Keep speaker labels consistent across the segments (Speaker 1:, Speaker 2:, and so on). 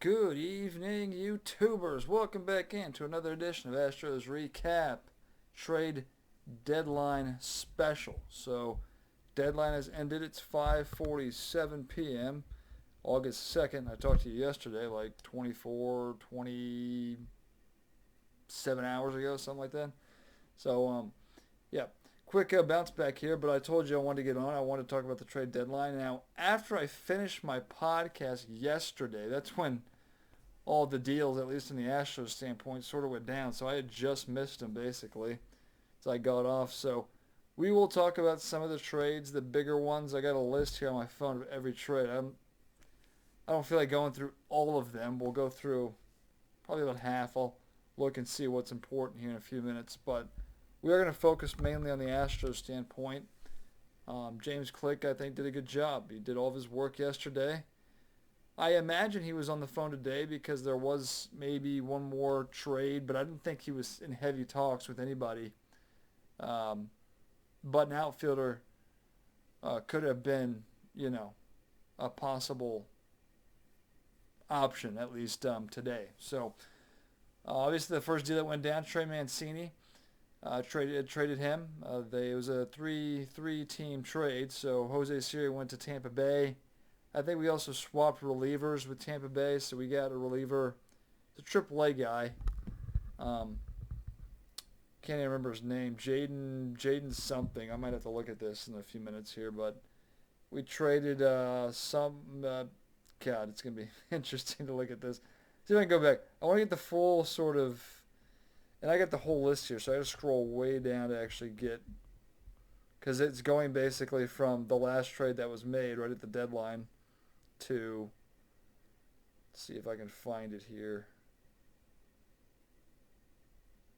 Speaker 1: Good evening, YouTubers. Welcome back into another edition of Astros Recap Trade Deadline Special. So, deadline has ended. It's 5:47 p.m. August 2nd. I talked to you yesterday, like 27 hours ago, something like that. So, yeah, quick bounce back here, but I told you I wanted to get on. I wanted to talk about the trade deadline. Now, after I finished my podcast yesterday, that's when all the deals, at least in the Astros standpoint, sort of went down. So I had just missed them, basically, as I got off. So we will talk about some of the trades, the bigger ones. I got a list here on my phone of every trade. I don't feel like going through all of them. We'll go through probably about half. I'll look and see what's important here in a few minutes. But we are going to focus mainly on the Astros standpoint. James Click, I think, did a good job. He did all of his work yesterday. I imagine he was on the phone today because there was maybe one more trade, but I didn't think he was in heavy talks with anybody. But an outfielder could have been, a possible option, at least today. So, obviously the first deal that went down, Trey Mancini, traded him. It was a three-team trade, so Jose Siri went to Tampa Bay. I think we also swapped relievers with Tampa Bay, so we got a reliever, the AAA guy. Can't even remember his name. Jaden something. I might have to look at this in a few minutes here, but we traded God, it's going to be interesting to look at this. See if I can go back. I want to get the full sort of, and I got the whole list here, so I got to scroll way down to actually get, because it's going basically from the last trade that was made right at the deadline to, let's see if I can find it here.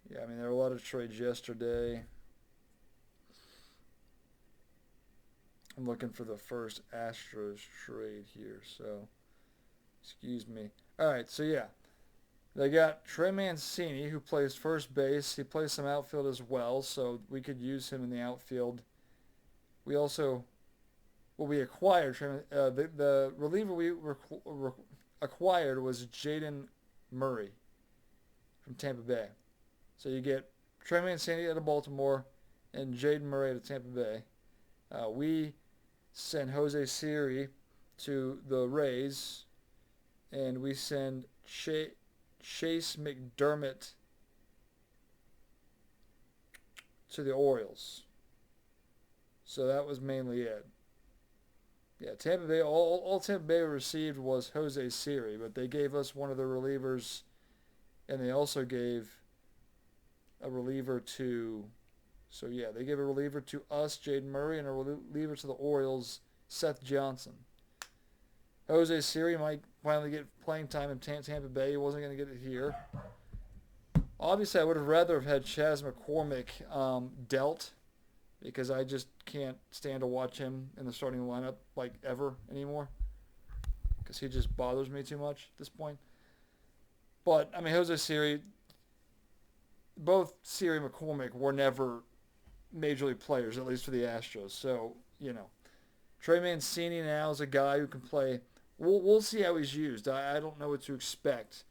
Speaker 1: Yeah, I mean, there were a lot of trades yesterday. I'm looking for the first Astros trade here, so excuse me. All right, so yeah, they got Trey Mancini, who plays first base. He plays some outfield as well, so we could use him in the outfield. We also, we acquired, the reliever we acquired was Jaden Murray from Tampa Bay. So you get Trey Mancini out of Baltimore and Jaden Murray out of Tampa Bay. We send Jose Siri to the Rays, and we send Chase McDermott to the Orioles. So that was mainly it. Yeah, Tampa Bay, all Tampa Bay received was Jose Siri, but they gave us one of the relievers, and they also gave a reliever to, so yeah, they gave a reliever to us, Jaden Murray, and a reliever to the Orioles, Seth Johnson. Jose Siri might finally get playing time in Tampa Bay. He wasn't going to get it here. Obviously, I would have rather have had Chas McCormick dealt, because I just can't stand to watch him in the starting lineup like ever anymore, because he just bothers me too much at this point. But, I mean, Jose Siri, both Siri and McCormick were never major league players, at least for the Astros. So, Trey Mancini now is a guy who can play. We'll see how he's used. I don't know what to expect.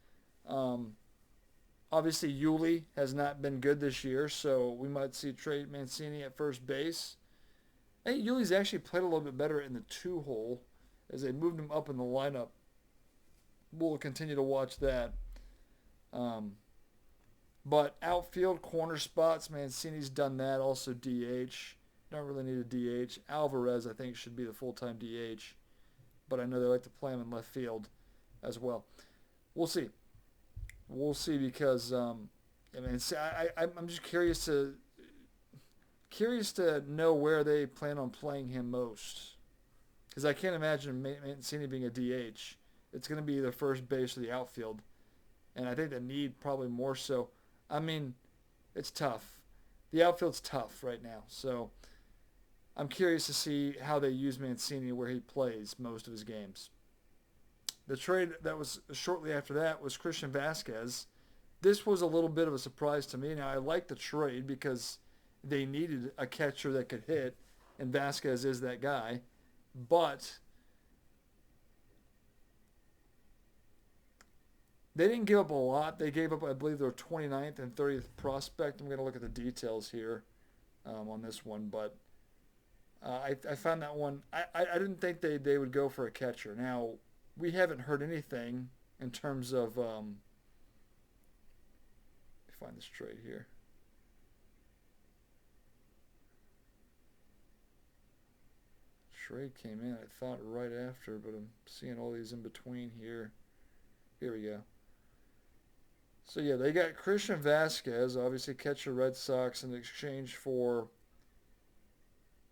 Speaker 1: Obviously, Yuli has not been good this year, so we might see Trey Mancini at first base. I think Yuli's actually played a little bit better in the two-hole as they moved him up in the lineup. We'll continue to watch that. But outfield, corner spots, Mancini's done that. Also DH. Don't really need a DH. Alvarez, I think, should be the full-time DH. But I know they like to play him in left field as well. We'll see. We'll see, because I'm just curious to know where they plan on playing him most, because I can't imagine Mancini being a DH. It's going to be either first base or the outfield, and I think the need probably more so. I mean, it's tough. The outfield's tough right now, so I'm curious to see how they use Mancini where he plays most of his games. The trade that was shortly after that was Christian Vasquez. This was a little bit of a surprise to me. Now, I like the trade because they needed a catcher that could hit, and Vasquez is that guy. But They didn't give up a lot. They gave up, I believe, their 29th and 30th prospect. I'm going to look at the details here on this one, but I found that one. I didn't think they would go for a catcher. Now, we haven't heard anything in terms of. Let me find this trade here. Trade came in, I thought, right after, but I'm seeing all these in between here. Here we go. So, yeah, they got Christian Vasquez, obviously catcher Red Sox, in exchange for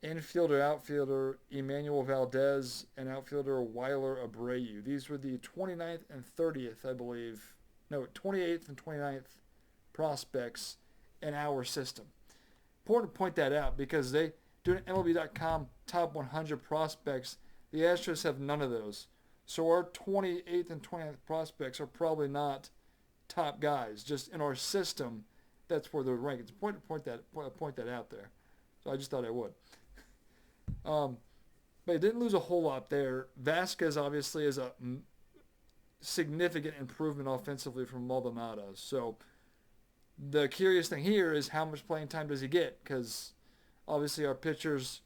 Speaker 1: infielder, outfielder Emmanuel Valdez, and outfielder Weiler Abreu. These were the 29th and 30th, I believe. No, 28th and 29th prospects in our system. Important to point that out because they do an MLB.com top 100 prospects. The Astros have none of those. So our 28th and 29th prospects are probably not top guys. Just in our system, that's where they're ranked. It's important to point that out there. So I just thought I would. But it didn't lose a whole lot there. Vasquez obviously is a significant improvement offensively from Maldonado. So the curious thing here is how much playing time does he get? Because obviously our pitchers,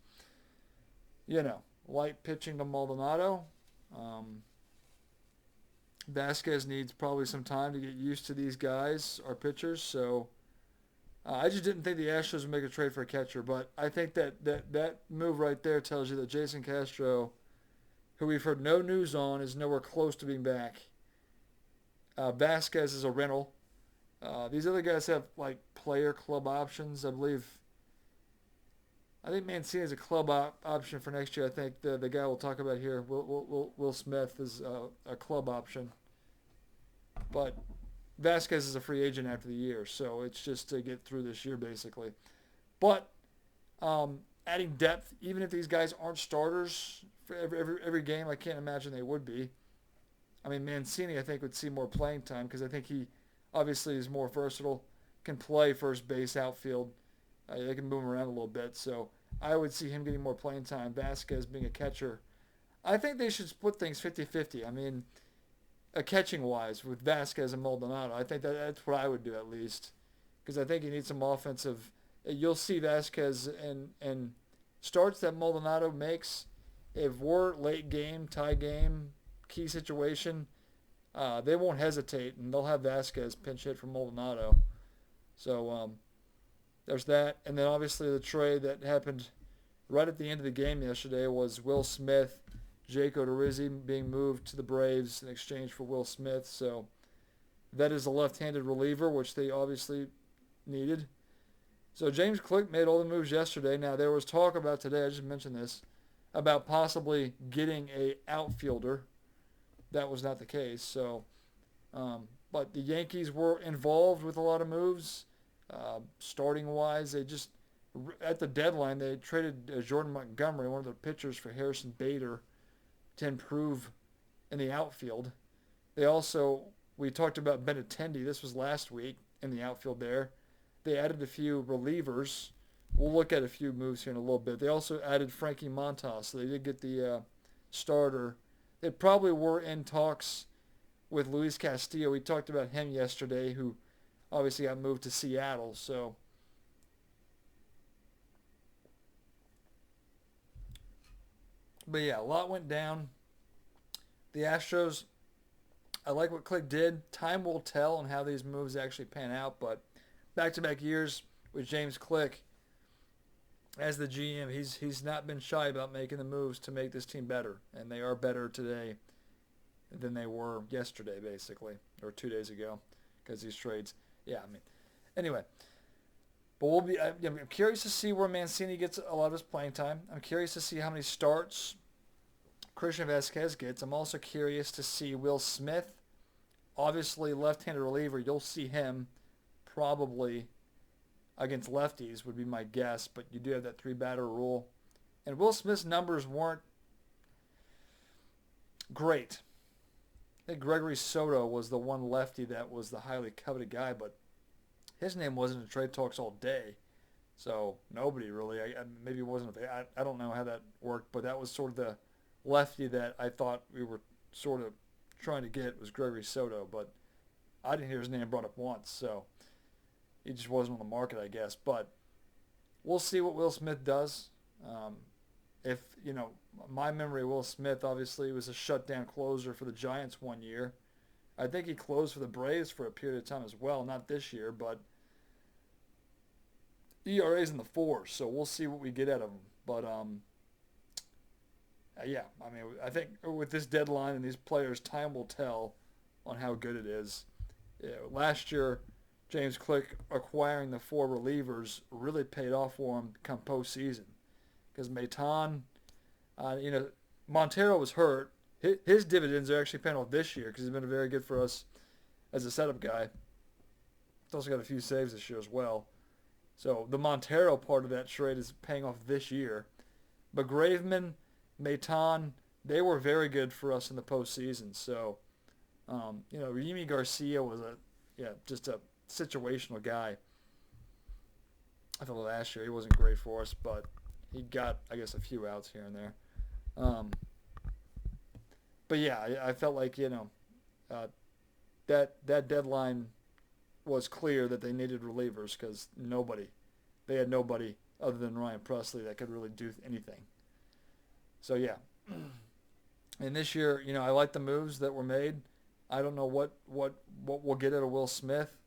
Speaker 1: light pitching to Maldonado. Vasquez needs probably some time to get used to these guys, our pitchers. So I just didn't think the Astros would make a trade for a catcher. But I think that move right there tells you that Jason Castro, who we've heard no news on, is nowhere close to being back. Vasquez is a rental. These other guys have player club options. I think Mancini is a club option for next year. I think the guy we'll talk about here, Will Smith, is a club option. But Vasquez is a free agent after the year, so it's just to get through this year basically. But adding depth, even if these guys aren't starters for every game, I can't imagine they would be. I mean, Mancini, I think, would see more playing time because I think he obviously is more versatile, can play first base, outfield. They can move him around a little bit, so I would see him getting more playing time. Vasquez being a catcher. I think they should split things 50-50. I mean, catching-wise with Vasquez and Maldonado. I think that's what I would do at least because I think you need some offensive. You'll see Vasquez and starts that Maldonado makes. If we're late game, tie game, key situation, they won't hesitate, and they'll have Vasquez pinch hit for Maldonado. So there's that. And then obviously the trade that happened right at the end of the game yesterday was Will Smith, Jake Odorizzi being moved to the Braves in exchange for Will Smith. So that is a left-handed reliever, which they obviously needed. So James Click made all the moves yesterday. Now there was talk about today, I just mentioned this, about possibly getting a outfielder. That was not the case. So, but the Yankees were involved with a lot of moves. Starting wise, they just at the deadline they traded Jordan Montgomery, one of their pitchers, for Harrison Bader to improve in the outfield. They also, we talked about Benintendi. This was last week in the outfield there. They added a few relievers. We'll look at a few moves here in a little bit. They also added Frankie Montas, so they did get the starter. They probably were in talks with Luis Castillo. We talked about him yesterday, who obviously got moved to Seattle. So but yeah, a lot went down. The Astros, I like what Click did. Time will tell on how these moves actually pan out, but back-to-back years with James Click as the GM, he's not been shy about making the moves to make this team better, and they are better today than they were yesterday, basically, or 2 days ago, because these trades. Yeah, I mean, anyway. But I'm curious to see where Mancini gets a lot of his playing time. I'm curious to see how many starts Christian Vasquez gets. I'm also curious to see Will Smith. Obviously, left-handed reliever, you'll see him probably against lefties would be my guess, but you do have that three-batter rule. And Will Smith's numbers weren't great. I think Gregory Soto was the one lefty that was the highly coveted guy, but his name wasn't in trade talks all day. So nobody really, maybe it wasn't, I don't know how that worked, but that was sort of the lefty that I thought we were sort of trying to get was Gregory Soto, but I didn't hear his name brought up once, so he just wasn't on the market, I guess. But we'll see what Will Smith does. Um, if, my memory of Will Smith, obviously, was a shutdown closer for the Giants one year. I think he closed for the Braves for a period of time as well. Not this year, but ERA's in the fours, so we'll see what we get out of him. But yeah, I mean, I think with this deadline and these players, time will tell on how good it is. Last year, James Click acquiring the four relievers really paid off for him come postseason because Maton, Montero was hurt. His dividends are actually paying off this year because he's been very good for us as a setup guy. He's also got a few saves this year as well. So the Montero part of that trade is paying off this year. But Graveman, Maton, they were very good for us in the postseason. So, Yimi Garcia was just a situational guy. I thought last year he wasn't great for us, but he got, I guess, a few outs here and there. But yeah, I felt like, that deadline was clear that they needed relievers because they had nobody other than Ryan Presley that could really do anything. So yeah, and this year, I like the moves that were made. I don't know what we'll get out of Will Smith.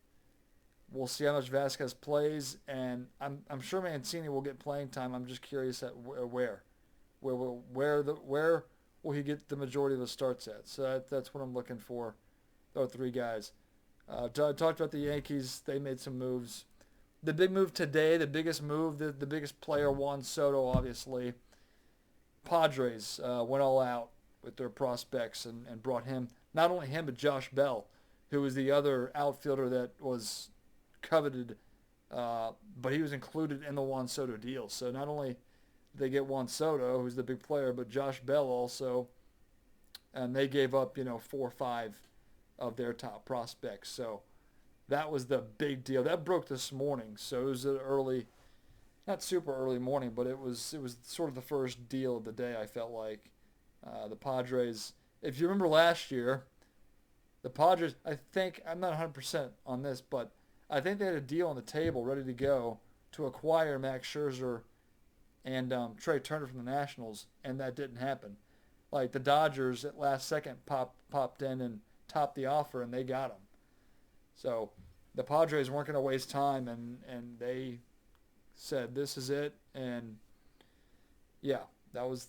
Speaker 1: We'll see how much Vasquez plays, and I'm sure Mancini will get playing time. I'm just curious at where will he get the majority of the starts at. So that's what I'm looking for. There are three guys. I talked about the Yankees. They made some moves. The big move today, the biggest move, the biggest player, Juan Soto, obviously. Padres went all out with their prospects and brought him, not only him, but Josh Bell, who was the other outfielder that was coveted, but he was included in the Juan Soto deal. So not only did they get Juan Soto, who's the big player, but Josh Bell also, and they gave up, 4 or 5 of their top prospects. So that was the big deal. That broke this morning, so it was an early, not super early morning, but it was sort of the first deal of the day, I felt like. The Padres, if you remember last year, the Padres, I think, I'm not 100% on this, but I think they had a deal on the table ready to go to acquire Max Scherzer and Trey Turner from the Nationals, and that didn't happen. Like the Dodgers at last second popped in and topped the offer, and they got him. So the Padres weren't going to waste time, and they said, this is it. And, yeah, that was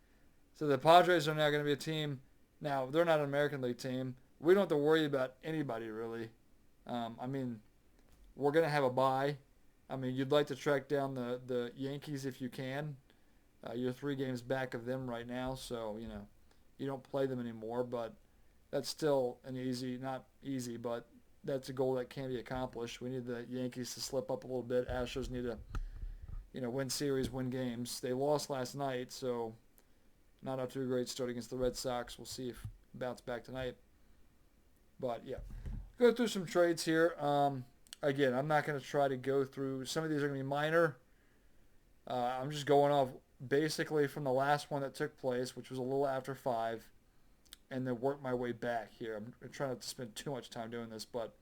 Speaker 1: – so the Padres are now going to be a team. Now, they're not an American League team. We don't have to worry about anybody, really. We're going to have a bye. You'd like to track down the Yankees if you can. You're 3 games back of them right now, so, you don't play them anymore, but that's still not easy, but that's a goal that can be accomplished. We need the Yankees to slip up a little bit. Astros need to, win series, win games. They lost last night, so not up to a great start against the Red Sox. We'll see if bounce back tonight. But, yeah. Go through some trades here. Again, I'm not going to try to go through. Some of these are going to be minor. I'm just going off basically from the last one that took place, which was a little after 5, and then work my way back here. I'm trying not to spend too much time doing this, but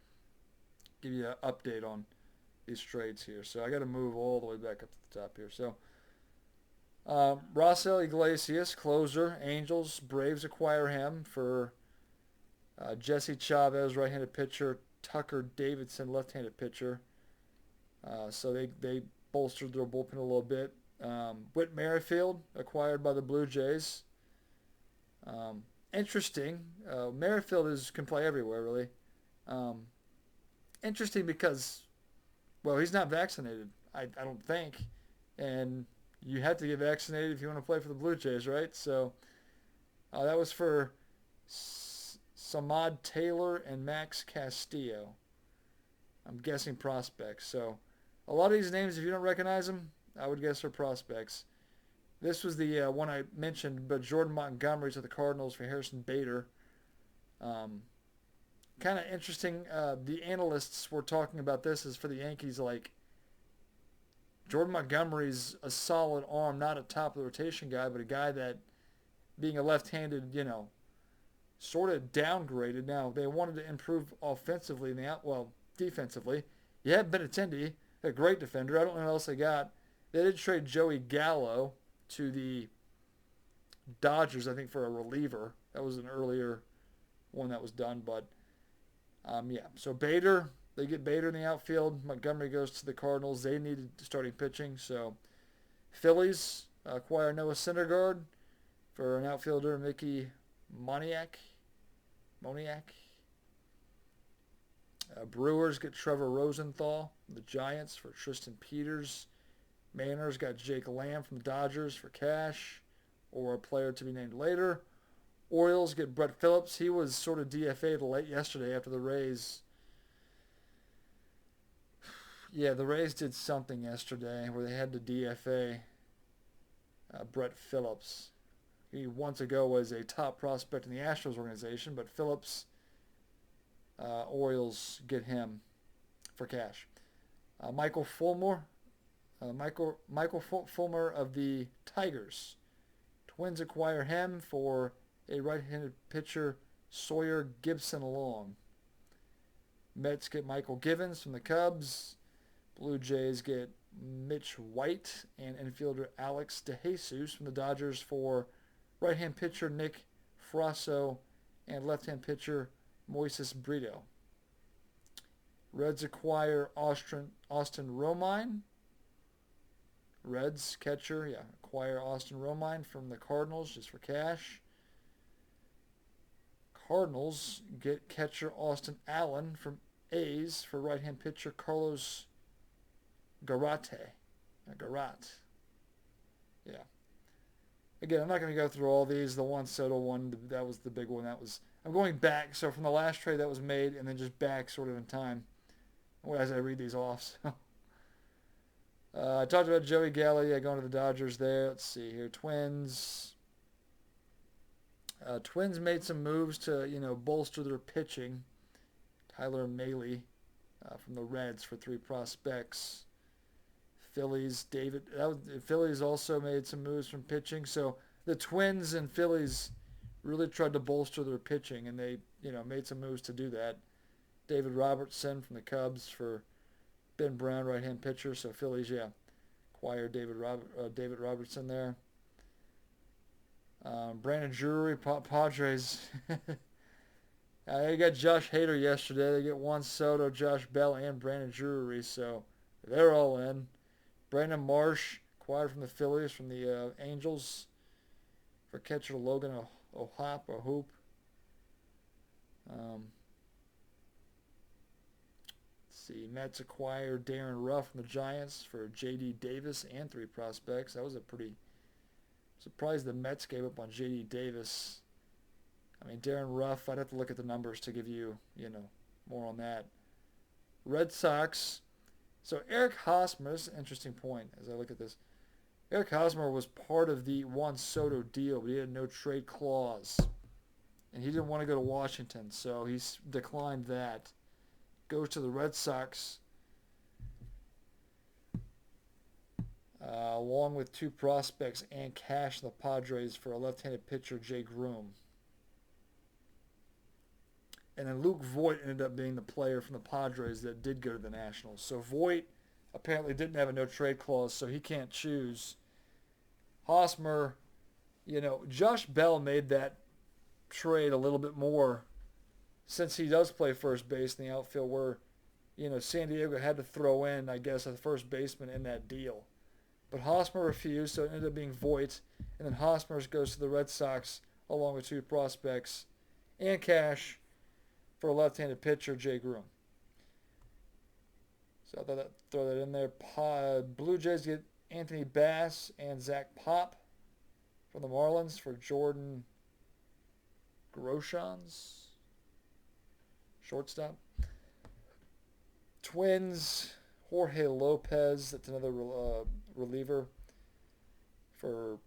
Speaker 1: give you an update on these trades here. So I got to move all the way back up to the top here. So Raisel Iglesias, closer, Angels, Braves acquire him for Jesse Chavez, right-handed pitcher, Tucker Davidson, left-handed pitcher. So they bolstered their bullpen a little bit. Whit Merrifield, acquired by the Blue Jays. Interesting. Merrifield can play everywhere, really. Interesting because, well, he's not vaccinated, I don't think. And you have to get vaccinated if you want to play for the Blue Jays, right? So that was for Samad Taylor and Max Castillo. I'm guessing prospects. So a lot of these names, if you don't recognize them, I would guess are prospects. This was the one I mentioned, but Jordan Montgomery to the Cardinals for Harrison Bader. Kind of interesting. The analysts were talking about this as for the Yankees, like Jordan Montgomery's a solid arm, not a top of the rotation guy, but a guy that, being a left-handed, sort of downgraded. Now, they wanted to improve offensively in the defensively. You have Benintendi, a great defender. I don't know what else they got. They did trade Joey Gallo to the Dodgers, I think, for a reliever. That was an earlier one that was done, but yeah. So Bader, they get Bader in the outfield. Montgomery goes to the Cardinals. They needed starting pitching, so Phillies acquire Noah Syndergaard for an outfielder, Mickey Moniak. Brewers get Trevor Rosenthal from the Giants for Tristan Peters. Mariners got Jake Lamb from the Dodgers for cash or a player to be named later. Orioles get Brett Phillips. He was sort of DFA'd late yesterday after the Rays. Yeah, the Rays did something yesterday where they had to DFA Brett Phillips. He once ago was a top prospect in the Astros organization, but Phillips, Orioles get him for cash. Michael Fulmer of the Tigers. Twins acquire him for a right-handed pitcher, Sawyer Gibson-Long. Mets get Michael Givens from the Cubs. Blue Jays get Mitch White and infielder Alex DeJesus from the Dodgers for right-hand pitcher Nick Frasso and left-hand pitcher Moises Brito. Reds acquire Austin Romine. Reds catcher, acquire Austin Romine from the Cardinals just for cash. Cardinals get catcher Austin Allen from A's for right-hand pitcher Carlos Garate. Yeah. Again, I'm not going to go through all these. The Juan Soto one, that was the big one. I'm going back, so from the last trade that was made and then just back sort of in time as I read these off. So. I talked about Joey Gallo, going to the Dodgers there. Let's see here. Twins. Twins made some moves to, bolster their pitching. Tyler Mahle from the Reds for 3 prospects. Phillies also made some moves from pitching. So the Twins and Phillies really tried to bolster their pitching, and they, made some moves to do that. David Robertson from the Cubs for Ben Brown, right-hand pitcher. So Phillies, acquired David Robertson there. Brandon Drury, Padres. They got Josh Hader yesterday. They get Juan Soto, Josh Bell, and Brandon Drury. So they're all in. Brandon Marsh, acquired from the Phillies, from the Angels, for catcher Logan O'Hoop. Let's see. Mets acquired Darren Ruff from the Giants for J.D. Davis and 3 prospects. That was a pretty... Surprised the Mets gave up on J.D. Davis. I mean, Darren Ruff, I'd have to look at the numbers to give you, more on that. Red Sox. So Eric Hosmer, this is an interesting point as I look at this. Eric Hosmer was part of the Juan Soto deal, but he had no trade clause. And he didn't want to go to Washington, so he's declined that. Goes to the Red Sox. Along with 2 prospects and cash in the Padres for a left-handed pitcher, Jay Groom. And then Luke Voit ended up being the player from the Padres that did go to the Nationals. So Voit apparently didn't have a no-trade clause, so he can't choose. Hosmer, Josh Bell made that trade a little bit more since he does play first base in the outfield where, San Diego had to throw in, I guess, a first baseman in that deal. But Hosmer refused, so it ended up being Voit. And then Hosmer goes to the Red Sox along with 2 prospects and cash for a left-handed pitcher, Jay Groom. So I'll throw that in there. Blue Jays get Anthony Bass and Zach Pop from the Marlins for Jordan Groshans, shortstop. Twins, Jorge Lopez, that's another reliever for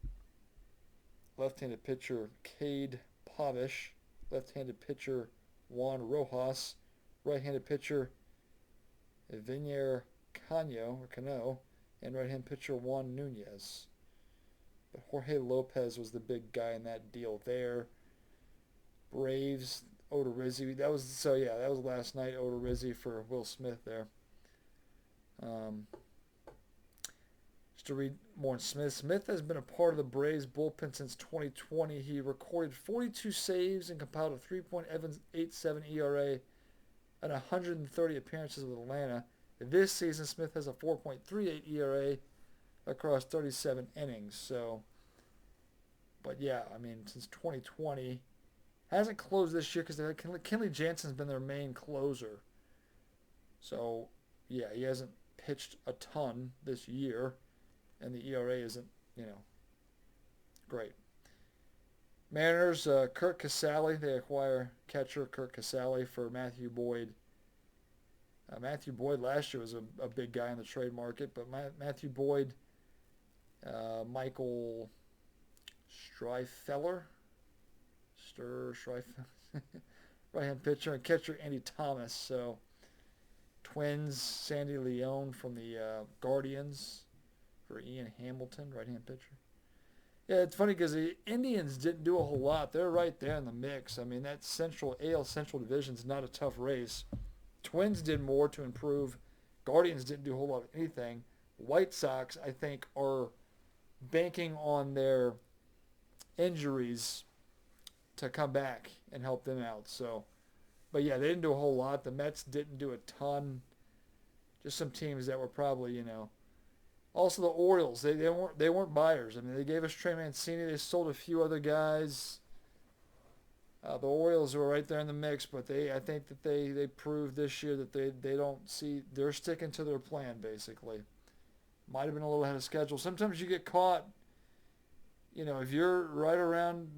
Speaker 1: left-handed pitcher Cade Pavish, left-handed pitcher Juan Rojas, right-handed pitcher Vinier Cano, and right-hand pitcher Juan Nunez. But Jorge Lopez was the big guy in that deal there. Braves, Odorizzi. That was last night. Odorizzi for Will Smith there. Um, just to read more on Smith. Smith has been a part of the Braves bullpen since 2020. He recorded 42 saves and compiled a 3.87 ERA and 130 appearances with Atlanta. This season, Smith has a 4.38 ERA across 37 innings. So, but yeah, I mean, since 2020, hasn't closed this year because Kenley Jansen's been their main closer. So, yeah, he hasn't pitched a ton this year, and the ERA isn't, great. Mariners, Kurt Casale, they acquire catcher Kurt Casale for Matthew Boyd. Matthew Boyd last year was a big guy in the trade market, but Matthew Boyd, Michael Streifeller, right-hand pitcher, and catcher Andy Thomas. So, Twins, Sandy Leone from the Guardians for Ian Hamilton, right-hand pitcher. Yeah, it's funny because the Indians didn't do a whole lot. They're right there in the mix. I mean, that AL Central Division is not a tough race. Twins did more to improve. Guardians didn't do a whole lot of anything. White Sox, I think, are banking on their injuries to come back and help them out. So, but yeah, they didn't do a whole lot. The Mets didn't do a ton. Just some teams that were probably, Also the Orioles, they weren't buyers. I mean, they gave us Trey Mancini. They sold a few other guys. The Orioles were right there in the mix, but I think that they proved this year that they're sticking to their plan basically. Might have been a little ahead of schedule. Sometimes you get caught, if you're right around.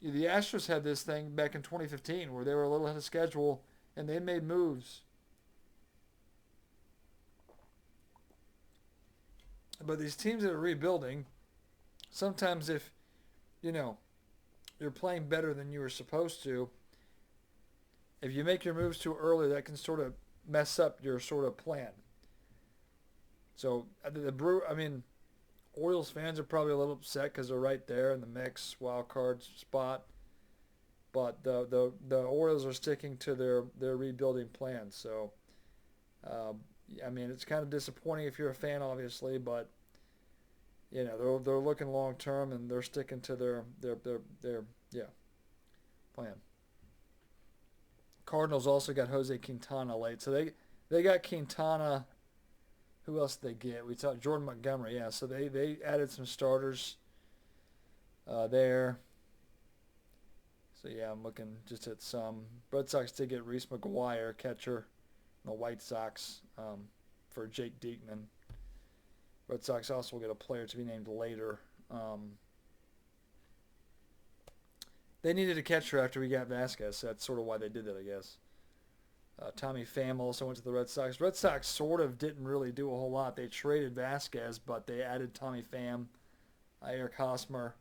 Speaker 1: The Astros had this thing back in 2015 where they were a little ahead of schedule and they made moves. But these teams that are rebuilding, sometimes if, you're playing better than you were supposed to, if you make your moves too early, that can sort of mess up your sort of plan. So Orioles fans are probably a little upset because they're right there in the mix, wild card spot. But the Orioles are sticking to their rebuilding plan. So, it's kind of disappointing if you're a fan, obviously, but they're looking long term and they're sticking to their plan. Cardinals also got Jose Quintana late, so they got Quintana. Who else did they get? We talked Jordan Montgomery, yeah. So they added some starters there. So yeah, I'm looking just at some. Red Sox did get Reese McGuire, catcher, the White Sox for Jake Diekman. Red Sox also will get a player to be named later. They needed a catcher after we got Vasquez. So that's sort of why they did that, I guess. Tommy Pham also went to the Red Sox. Red Sox sort of didn't really do a whole lot. They traded Vasquez, but they added Tommy Pham, Eric Hosmer,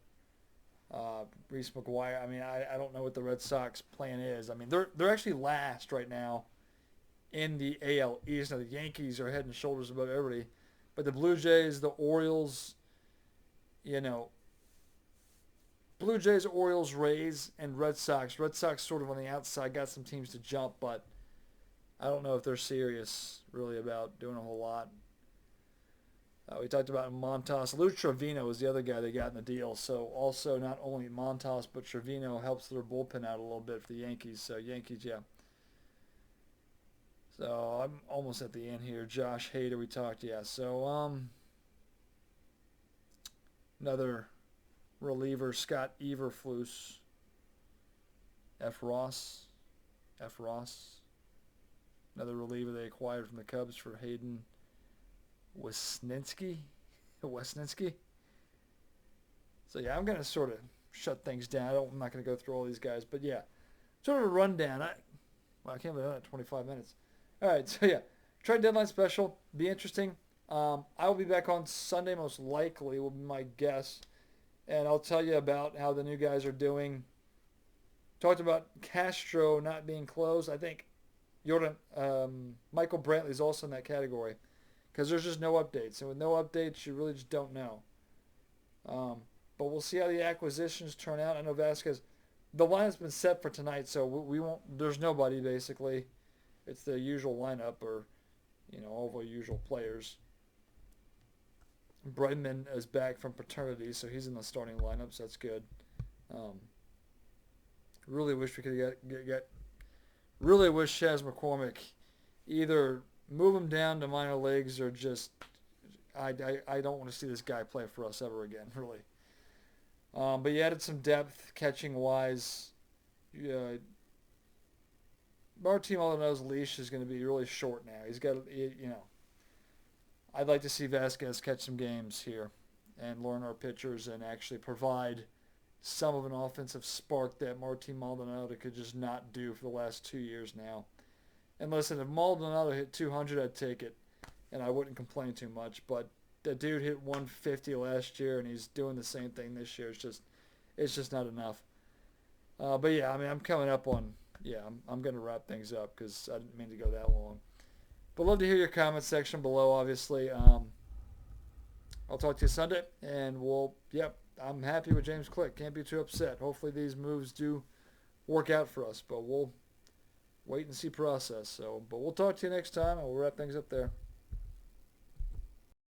Speaker 1: Reese McGuire. I don't know what the Red Sox plan is. They're actually last right now in the AL East. Now the Yankees are head and shoulders above everybody. But the Blue Jays, the Orioles, Blue Jays, Orioles, Rays, and Red Sox. Red Sox sort of on the outside, got some teams to jump, but I don't know if they're serious really about doing a whole lot. We talked about Montas. Lou Trevino was the other guy they got in the deal. So also not only Montas, but Trevino helps their bullpen out a little bit for the Yankees. So Yankees, yeah. So I'm almost at the end here. Josh Hader, we talked, yeah. So another reliever, Scott Eberflus. F. Ross. Another reliever they acquired from the Cubs for Hayden Wesninski. So yeah, I'm going to sort of shut things down. I'm not going to go through all these guys, but yeah, sort of a rundown. I can't believe that 25 minutes. All right, so yeah, trade deadline special, be interesting. I will be back on Sunday, most likely, will be my guess, and I'll tell you about how the new guys are doing. Talked about Castro not being closed. I think Michael Brantley is also in that category because there's just no updates, and with no updates, you really just don't know. But we'll see how the acquisitions turn out. I know Vasquez the lineup's been set for tonight, so we won't. There's nobody basically. It's the usual lineup, or all the usual players. Bregman is back from paternity, so he's in the starting lineup, so that's good. Really wish we could get. Really wish Chas McCormick either move him down to minor leagues or just. I don't want to see this guy play for us ever again, really. But you added some depth catching wise. Martin Maldonado's leash is going to be really short now. He's got, I'd like to see Vasquez catch some games here and learn our pitchers and actually provide some of an offensive spark that Martin Maldonado could just not do for the last 2 years now. And listen, if Maldonado hit 200, I'd take it, and I wouldn't complain too much. But the dude hit 150 last year, and he's doing the same thing this year. It's just not enough. But yeah, I mean, I'm coming up on. Yeah, I'm going to wrap things up because I didn't mean to go that long. But love to hear your comment section below, obviously. I'll talk to you Sunday, and I'm happy with James Click. Can't be too upset. Hopefully these moves do work out for us, but we'll wait and see process. But we'll talk to you next time, and we'll wrap things up there.